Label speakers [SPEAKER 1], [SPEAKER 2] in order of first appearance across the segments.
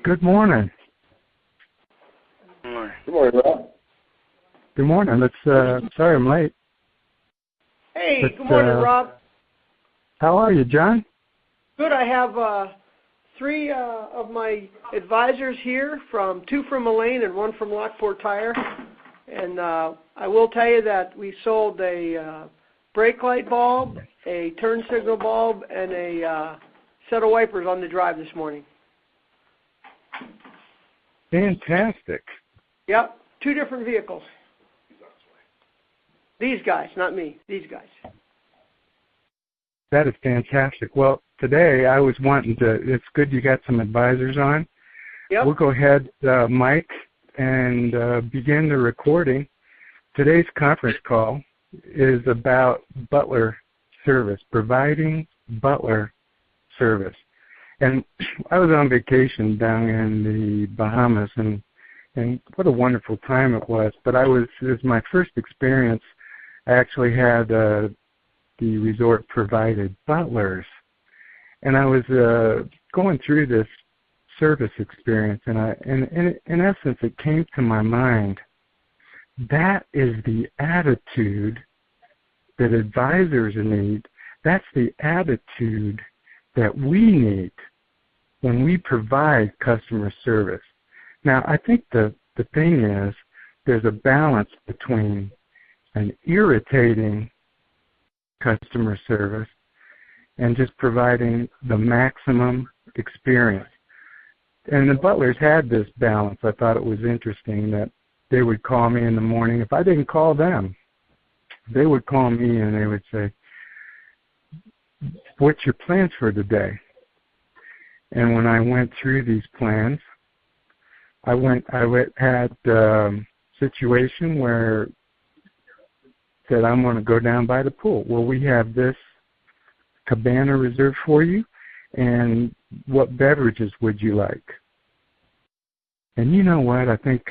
[SPEAKER 1] Good morning.
[SPEAKER 2] Good morning, Rob.
[SPEAKER 1] Good morning. Sorry I'm late.
[SPEAKER 3] Hey, good morning, Rob.
[SPEAKER 1] How are you, John?
[SPEAKER 3] Good. I have three of my advisors here, two from Elaine and one from Lockport Tire. And I will tell you that we sold a brake light bulb, a turn signal bulb, and a set of wipers on the drive this morning.
[SPEAKER 1] Fantastic.
[SPEAKER 3] Yep, 2 different vehicles. These guys, not me, these guys.
[SPEAKER 1] That is fantastic. Well, today I was wanting to, it's good you got some advisors on.
[SPEAKER 3] Yep.
[SPEAKER 1] We'll go ahead, Mike, and begin the recording. Today's conference call is about Butler service, providing Butler service. And I was on vacation down in the Bahamas, and what a wonderful time it was. But it was my first experience. I actually had the resort provided butlers. And I was going through this service experience, and in essence, it came to my mind, that is the attitude that advisors need. That's the attitude that we need when we provide customer service. Now, I think the thing is, there's a balance between an irritating customer service and just providing the maximum experience. And the butlers had this balance. I thought it was interesting that they would call me in the morning. If I didn't call them, they would call me and they would say, "What's your plans for today?" And when I went through these plans, I had a situation where said, "I'm going to go down by the pool. Well, we have this cabana reserved for you, and what beverages would you like?" And you know what? I think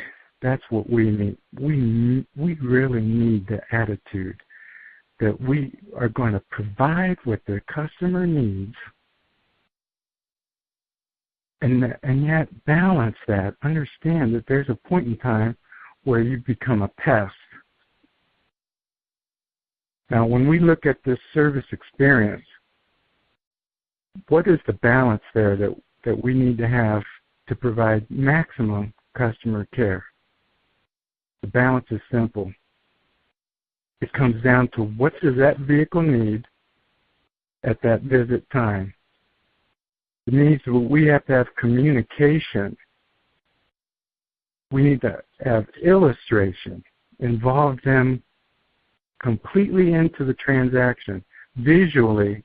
[SPEAKER 1] that's what we need. We really need the attitude that we are going to provide what the customer needs, and yet balance that. Understand that there's a point in time where you become a pest. Now, when we look at this service experience, what is the balance there that we need to have to provide maximum customer care? The balance is simple. It comes down to, what does that vehicle need at that visit time? It needs, we have to have communication. We need to have illustration, involve them completely into the transaction, visually,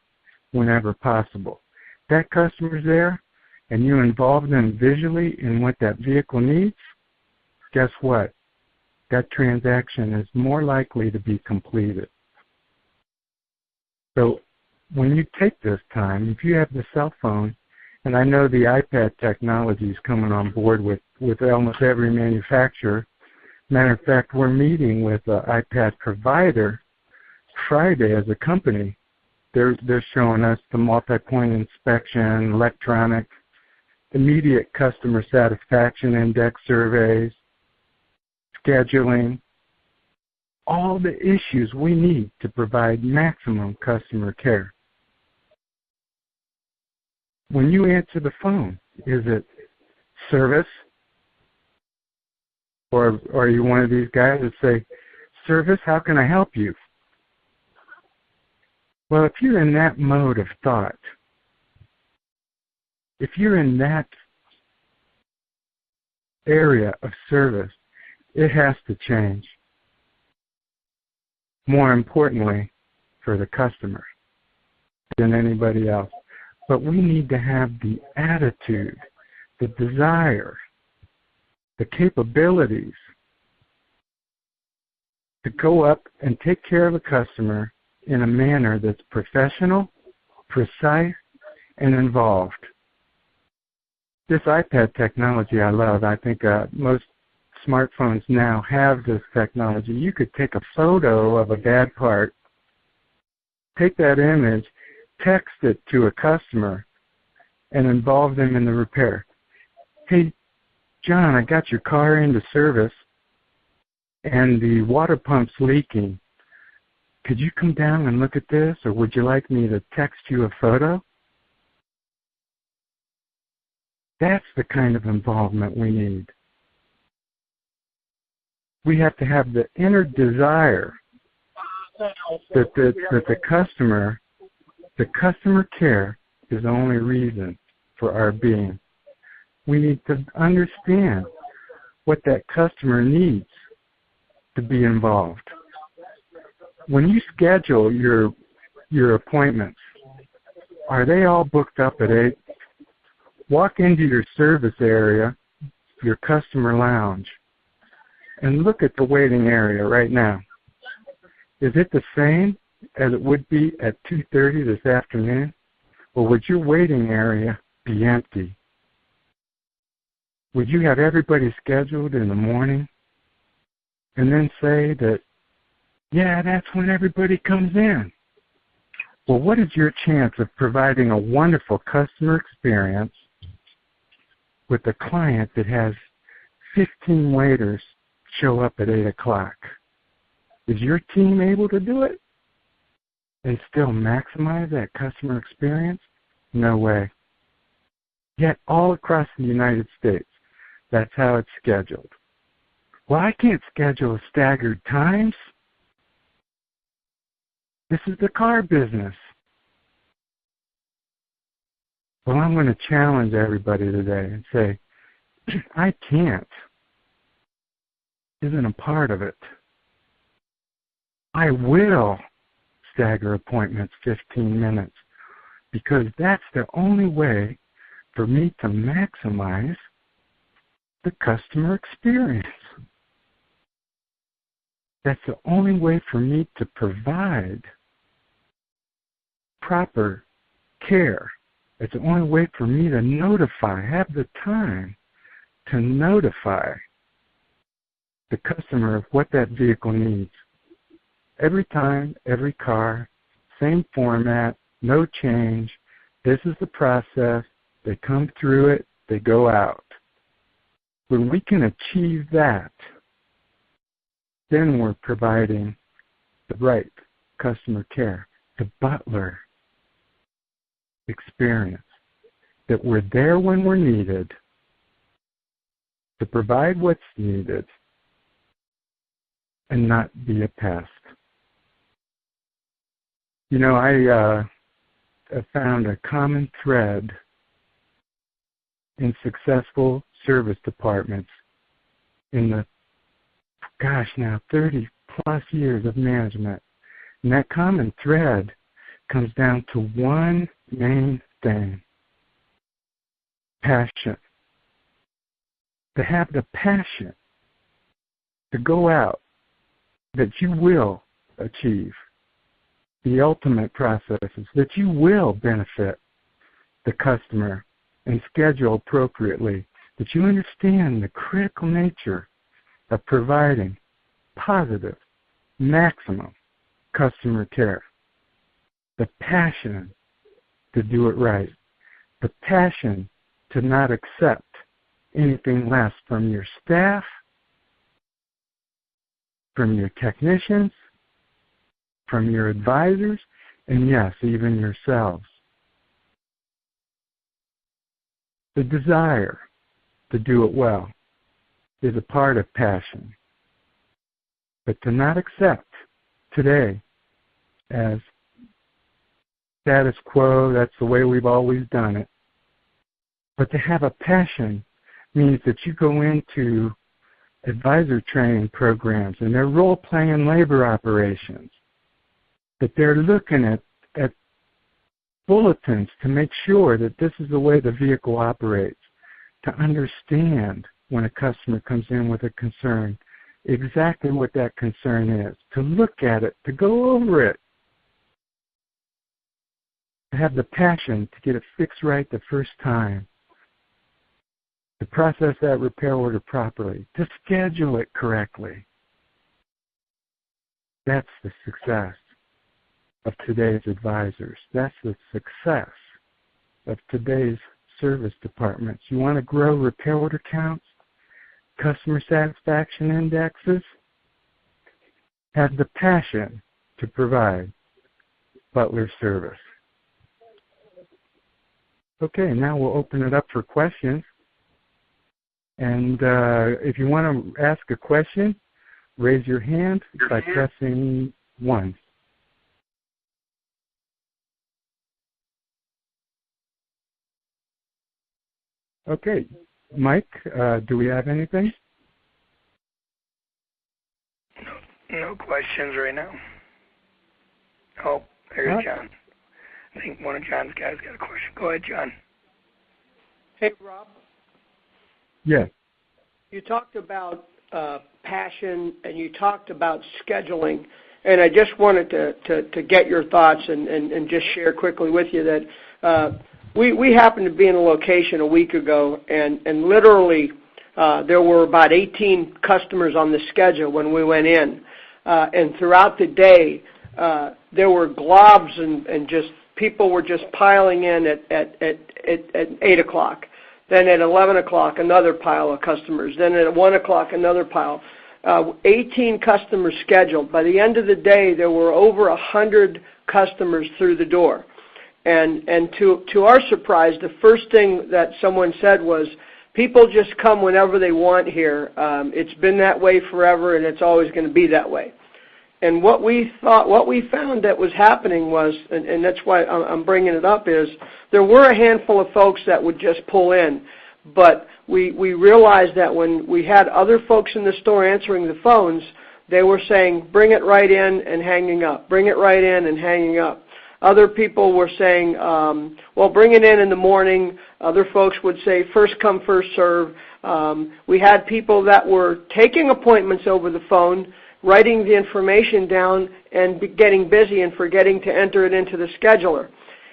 [SPEAKER 1] whenever possible. That customer's there, and you involve them visually in what that vehicle needs, guess what? That transaction is more likely to be completed. So when you take this time, if you have the cell phone, and I know the iPad technology is coming on board with almost every manufacturer. Matter of fact, we're meeting with an iPad provider Friday as a company. They're showing us the multi-point inspection, electronic, immediate customer satisfaction index surveys, scheduling, all the issues we need to provide maximum customer care. When you answer the phone, is it service? Or are you one of these guys that say, "Service, how can I help you?" Well, if you're in that mode of thought, if you're in that area of service, it has to change. More importantly, for the customer than anybody else. But we need to have the attitude, the desire, the capabilities to go up and take care of a customer in a manner that's professional, precise, and involved. This iPad technology I love. I think most smartphones now have this technology. You could take a photo of a bad part, take that image, text it to a customer, and involve them in the repair. Hey, John, I got your car into service and the water pump's leaking. Could you come down and look at this, or would you like me to text you a photo? That's the kind of involvement we need. We have to have the inner desire that the customer care is the only reason for our being. We need to understand what that customer needs to be involved. When you schedule your appointments, are they all booked up at 8? Walk into your service area, your customer lounge, and look at the waiting area right now. Is it the same as it would be at 2:30 this afternoon? Or would your waiting area be empty? Would you have everybody scheduled in the morning and then say that, yeah, that's when everybody comes in? Well, what is your chance of providing a wonderful customer experience with a client that has 15 waiters show up at 8 o'clock? Is your team able to do it and still maximize that customer experience? No way. Yet all across the United States, that's how it's scheduled. Well, I can't schedule staggered times. This is the car business. Well, I'm going to challenge everybody today and say, I can't. Isn't a part of it. I will stagger appointments 15 minutes because that's the only way for me to maximize the customer experience. That's the only way for me to provide proper care. It's the only way for me to notify, have the time to notify the customer of what that vehicle needs. Every time, every car, same format, no change. This is the process. They come through it, they go out. When we can achieve that, then we're providing the right customer care, the Butler experience, that we're there when we're needed to provide what's needed and not be a pest. You know, I found a common thread in successful service departments in the, 30 plus years of management. And that common thread comes down to one main thing: passion. To have the passion to go out that you will achieve the ultimate processes, that you will benefit the customer and schedule appropriately, that you understand the critical nature of providing positive, maximum customer care. The passion to do it right. The passion to not accept anything less from your staff, from your technicians, from your advisors, and yes, even yourselves. The desire to do it well is a part of passion. But to not accept today as status quo, that's the way we've always done it. But to have a passion means that you go into advisor training programs and they're role-playing labor operations, that they're looking at bulletins to make sure that this is the way the vehicle operates, to understand when a customer comes in with a concern, exactly what that concern is, to look at it, to go over it, to have the passion to get it fixed right the first time, to process that repair order properly, to schedule it correctly. That's the success of today's advisors. That's the success of today's service departments. You want to grow repair order counts, customer satisfaction indexes, have the passion to provide Butler service. Okay, now we'll open it up for questions. And if you want to ask a question, raise your hand by pressing 1. Okay, Mike, do we have anything?
[SPEAKER 2] No questions right now. Oh, there's John. I think one of John's guys got a question. Go ahead, John.
[SPEAKER 3] Hey, Rob.
[SPEAKER 1] Yes.
[SPEAKER 3] You talked about passion and you talked about scheduling, and I just wanted to get your thoughts and just share quickly with you that we happened to be in a location a week ago, and literally there were about 18 customers on the schedule when we went in, and throughout the day there were globs and just people were just piling in at 8 o'clock. Then at 11 o'clock, another pile of customers. Then at 1 o'clock, another pile. 18 customers scheduled. By the end of the day, there were over 100 customers through the door. And to our surprise, the first thing that someone said was, people just come whenever they want here. It's been that way forever, and it's always going to be that way. And what we found that was happening was, and that's why I'm bringing it up, is there were a handful of folks that would just pull in, but we realized that when we had other folks in the store answering the phones, they were saying, bring it right in and hanging up, bring it right in and hanging up. Other people were saying, well, bring it in the morning. Other folks would say, first come, first serve. We had people that were taking appointments over the phone, writing the information down and getting busy and forgetting to enter it into the scheduler.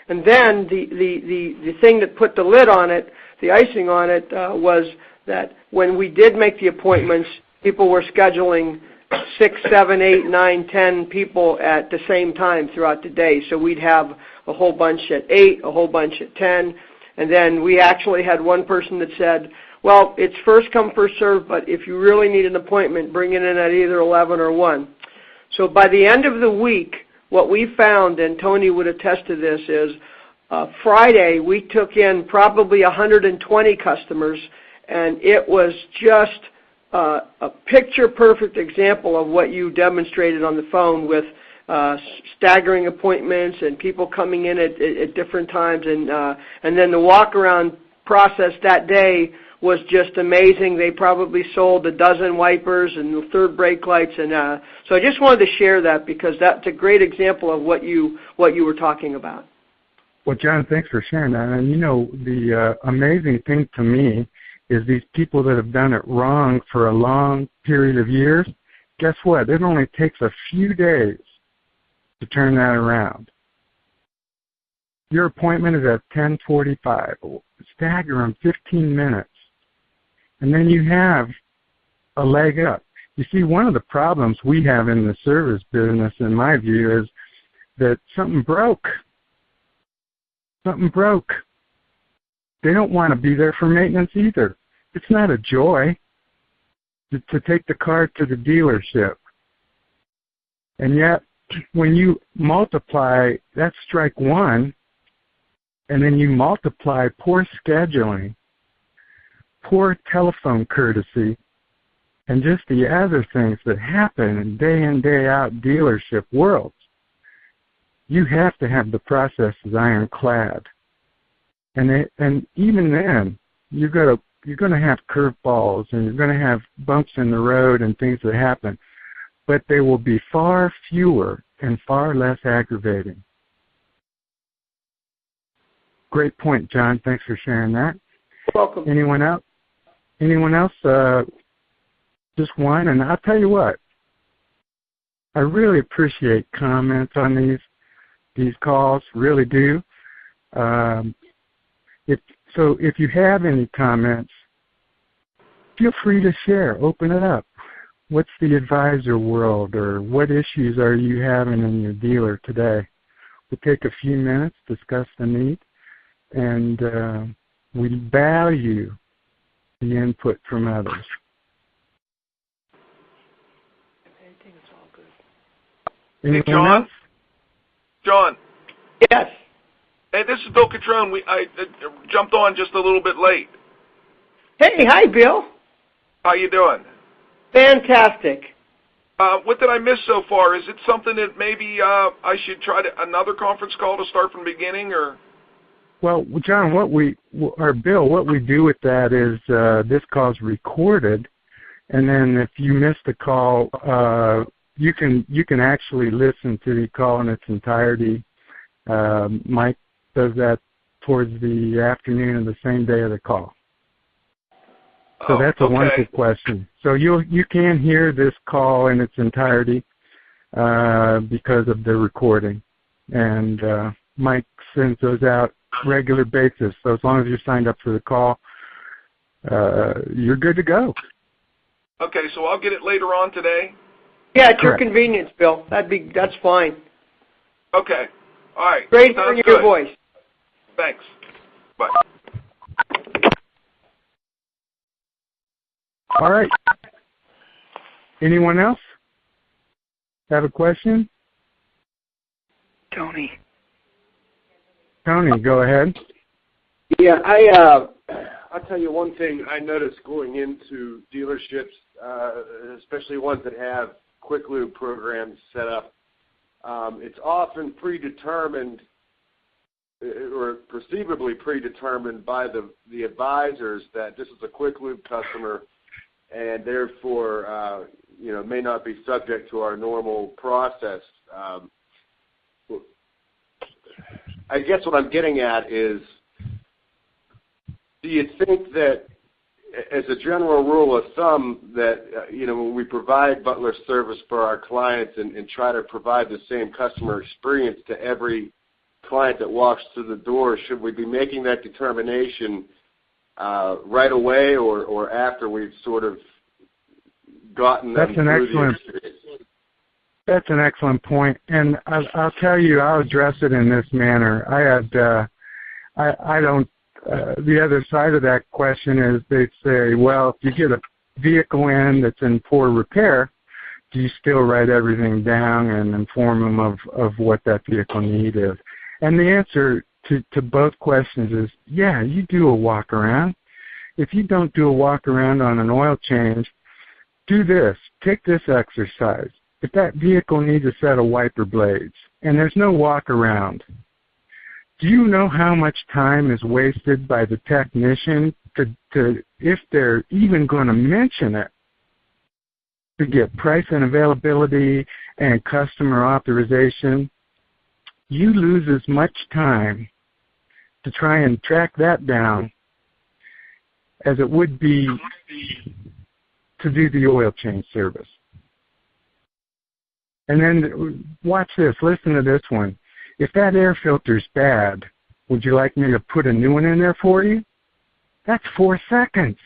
[SPEAKER 3] And then the thing that put the lid on it, the icing on it, was that when we did make the appointments, people were scheduling 6, 7, 8, 9, 10 people at the same time throughout the day. So we'd have a whole bunch at 8, a whole bunch at 10, and then we actually had one person that said, well, it's first come, first serve, but if you really need an appointment, bring it in at either 11 or 1. So by the end of the week, what we found, and Tony would attest to this, is Friday we took in probably 120 customers, and it was just a picture-perfect example of what you demonstrated on the phone with staggering appointments and people coming in at different times, and then the walk-around process that day was just amazing. They probably sold 12 wipers and third brake lights, and so I just wanted to share that because that's a great example of what you were talking about.
[SPEAKER 1] Well, John, thanks for sharing that. And you know, the amazing thing to me is these people that have done it wrong for a long period of years, guess what? It only takes a few days to turn that around. Your appointment is at 10:45. Stagger them 15 minutes. And then you have a leg up. You see, one of the problems we have in the service business, in my view, is that something broke. Something broke. They don't want to be there for maintenance either. It's not a joy to take the car to the dealership. And yet, when you multiply, that's strike one, and then you multiply poor scheduling, poor telephone courtesy, and just the other things that happen in day out dealership worlds, you have to have the processes ironclad. And even then, you're going to have curveballs and you're going to have bumps in the road and things that happen, but they will be far fewer and far less aggravating. Great point, John. Thanks for sharing that.
[SPEAKER 3] Welcome.
[SPEAKER 1] Anyone else? Just one, and I'll tell you what, I really appreciate comments on these calls, really do. If you have any comments, feel free to share, open it up. What's the advisor world, or what issues are you having in your dealer today? We'll take a few minutes, discuss the need, and We value the input from others.
[SPEAKER 4] Hey, John?
[SPEAKER 1] Else?
[SPEAKER 4] John.
[SPEAKER 3] Yes.
[SPEAKER 4] Hey, this is Bill Catrone. I jumped on just a little bit late.
[SPEAKER 3] Hey, hi, Bill.
[SPEAKER 4] How you doing?
[SPEAKER 3] Fantastic.
[SPEAKER 4] What did I miss so far? Is it something that maybe I should try another conference call to start from the beginning, or?
[SPEAKER 1] Well, John, what we do with that is this call's recorded, and then if you miss the call, you can actually listen to the call in its entirety. Mike does that towards the afternoon of the same day of the call. So that's a wonderful question. So you can hear this call in its entirety because of the recording, and Mike sends those out regular basis. So as long as you're signed up for the call, you're good to go.
[SPEAKER 4] Okay, so I'll get it later on today.
[SPEAKER 3] Yeah, at your convenience, Bill. That's fine.
[SPEAKER 4] Okay. All right.
[SPEAKER 3] Great hearing your voice.
[SPEAKER 4] Thanks. Bye.
[SPEAKER 1] All right. Anyone else have a question?
[SPEAKER 2] Tony,
[SPEAKER 1] go ahead.
[SPEAKER 5] Yeah, I'll tell you one thing I noticed going into dealerships, especially ones that have quick lube programs set up. It's often predetermined or perceivably predetermined by the advisors that this is a quick lube customer and therefore may not be subject to our normal process. I guess what I'm getting at is, do you think that as a general rule of thumb that, when we provide Butler service for our clients and try to provide the same customer experience to every client that walks through the door, should we be making that determination right away or after we've sort of gotten them through the experience?
[SPEAKER 1] That's an excellent point, and I'll tell you, I'll address it in this manner. The other side of that question is they say, well, if you get a vehicle in that's in poor repair, do you still write everything down and inform them of what that vehicle need is? And the answer to both questions is, yeah, you do a walk around. If you don't do a walk around on an oil change, do this. Take this exercise. If that vehicle needs a set of wiper blades and there's no walk around, do you know how much time is wasted by the technician to if they're even going to mention it, to get price and availability and customer authorization? You lose as much time to try and track that down as it would be to do the oil change service. And then watch this, listen to this one. If that air filter's bad, would you like me to put a new one in there for you? That's 4 seconds.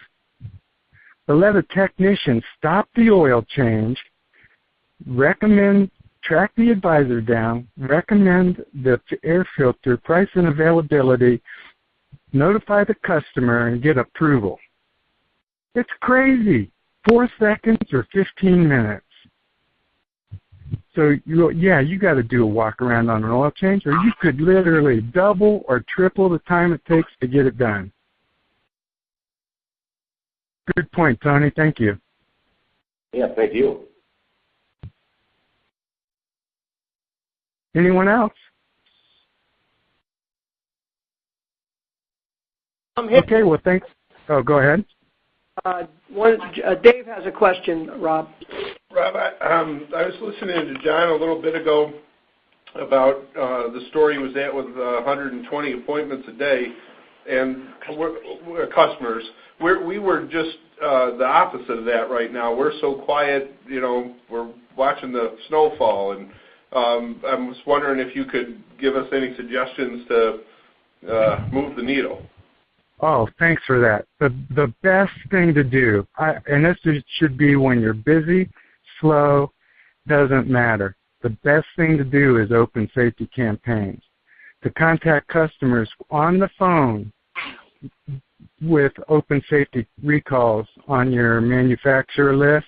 [SPEAKER 1] But let a technician stop the oil change, track the advisor down, recommend the air filter, price and availability, notify the customer, and get approval. It's crazy. 4 seconds or 15 minutes. So, you got to do a walk around on an oil change, or you could literally double or triple the time it takes to get it done. Good point, Tony. Thank you.
[SPEAKER 5] Yeah, thank you.
[SPEAKER 1] Anyone else? Okay, well, thanks. Oh, go ahead.
[SPEAKER 3] Dave has a question, Rob.
[SPEAKER 6] Rob, I was listening to John a little bit ago about the store he was at with 120 appointments a day, and we're customers. We were just the opposite of that right now. We're so quiet, we're watching the snowfall, and I was wondering if you could give us any suggestions to move the needle.
[SPEAKER 1] Oh, thanks for that. The best thing to do, and this should be when you're busy, slow, doesn't matter. The best thing to do is open safety campaigns. To contact customers on the phone with open safety recalls on your manufacturer list.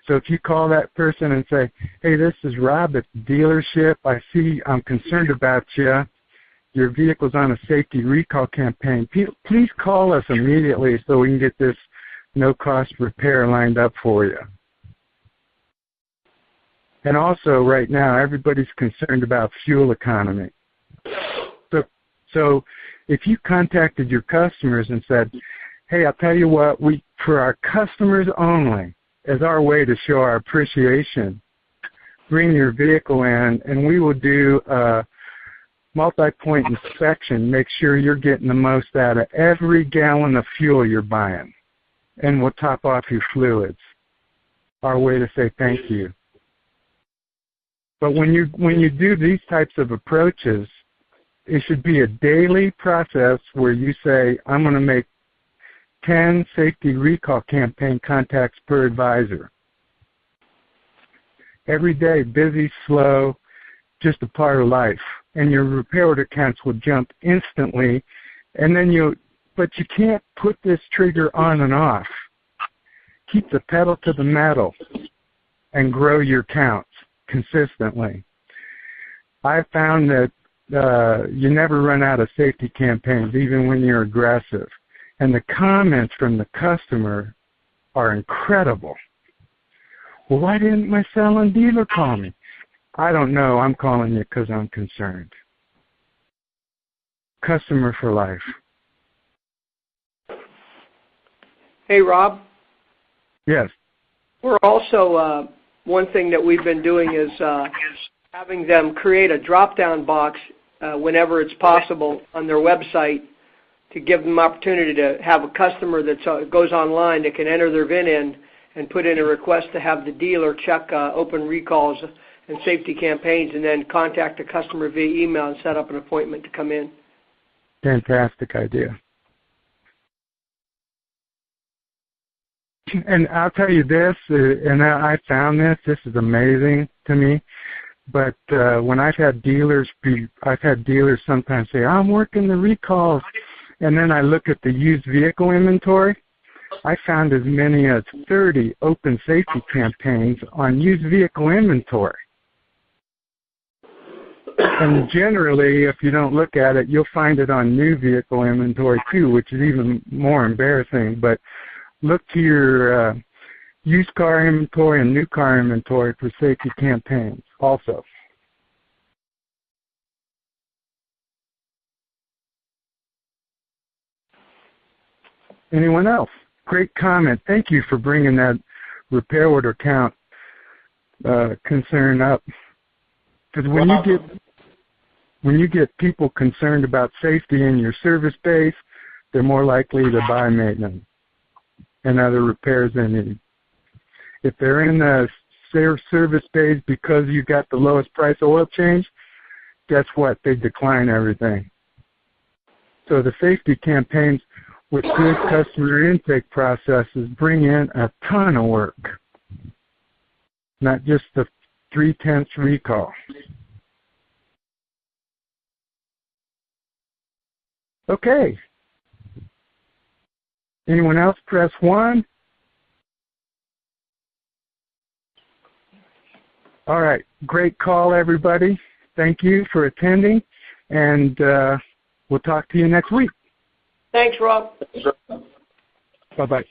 [SPEAKER 1] So if you call that person and say, hey, this is Rob at the dealership. I see I'm concerned about you. Your vehicle's on a safety recall campaign. Please call us immediately so we can get this no-cost repair lined up for you. And also right now, everybody's concerned about fuel economy. So if you contacted your customers and said, hey, I'll tell you what, for our customers only, as our way to show our appreciation, bring your vehicle in and we will do a multi-point inspection, make sure you're getting the most out of every gallon of fuel you're buying, and we'll top off your fluids. Our way to say thank you. But when you do these types of approaches, it should be a daily process where you say, I'm going to make 10 safety recall campaign contacts per advisor. Every day, busy, slow, just a part of life. And your repair order counts will jump instantly. And then but you can't put this trigger on and off. Keep the pedal to the metal and grow your counts consistently. I found that you never run out of safety campaigns, even when you're aggressive. And the comments from the customer are incredible. Well, why didn't my selling dealer call me? I don't know. I'm calling you because I'm concerned. Customer for life.
[SPEAKER 3] Hey, Rob?
[SPEAKER 1] Yes.
[SPEAKER 3] We're also, one thing that we've been doing is having them create a drop-down box whenever it's possible on their website to give them opportunity to have a customer that goes online that can enter their VIN in and put in a request to have the dealer check open recalls and safety campaigns and then contact the customer via email and set up an appointment to come in.
[SPEAKER 1] Fantastic idea. And I'll tell you this, and I found this is amazing to me, but when I've had dealers sometimes say, I'm working the recalls, and then I look at the used vehicle inventory, I found as many as 30 open safety campaigns on used vehicle inventory. And generally, if you don't look at it, you'll find it on new vehicle inventory too, which is even more embarrassing. But look to your used car inventory and new car inventory for safety campaigns also. Anyone else? Great comment. Thank you for bringing that repair order count concern up. Because when you get people concerned about safety in your service base, they're more likely to buy maintenance and other repairs they need. If they're in the service base because you got the lowest price oil change, guess what? They decline everything. So the safety campaigns with good customer intake processes bring in a ton of work, not just the 3/10 recall. Okay. Anyone else press 1? All right. Great call, everybody. Thank you for attending, and we'll talk to you next week.
[SPEAKER 3] Thanks, Rob.
[SPEAKER 1] Bye-bye.